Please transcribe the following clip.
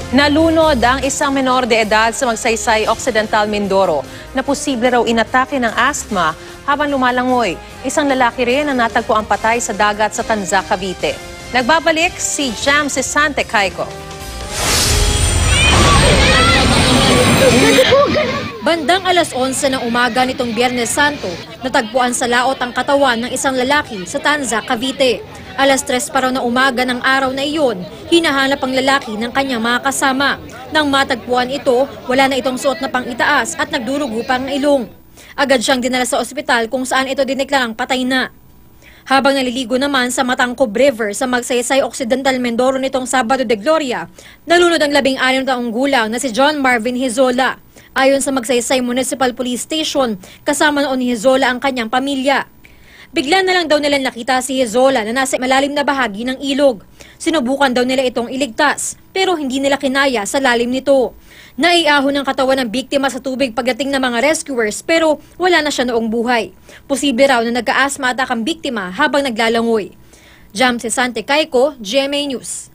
Nalunod ang isang menor de edad sa Magsaysay Occidental, Mindoro na posible raw inatake ng asthma habang lumalangoy. Isang lalaki rin ang natagpuang patay sa dagat sa Tanza, Cavite. Nagbabalik si Jam Cesante Caico. Bandang alas 11 ng umaga nitong Biyernes Santo, natagpuan sa laot ang katawan ng isang lalaki sa Tanza, Cavite. Alas 3 pa raw na umaga ng araw na iyon, hinahanap ang lalaki ng kanyang mga kasama. Nang matagpuan ito, wala na itong suot na pang-itaas at nagdurugo pa ang ilong. Agad siyang dinala sa ospital kung saan ito dineklarang patay na. Habang naliligo naman sa Matangkob River sa Magsaysay Occidental, Mindoro nitong Sabado de Gloria, nalunod ang 16 taong gulang na si John Marvin Hizola. Ayon sa Magsaysay Municipal Police Station, kasama noon ni Hizola ang kanyang pamilya. Bigla na lang daw nila nakita si Hizola na nasa malalim na bahagi ng ilog. Sinubukan daw nila itong iligtas, pero hindi nila kinaya sa lalim nito. Naiahon ang katawan ng biktima sa tubig pagdating ng mga rescuers pero wala na siya noong buhay. Posible raw na nagka-asthma attack ang biktima habang naglalangoy. Jam Cesante Caico, GMA News.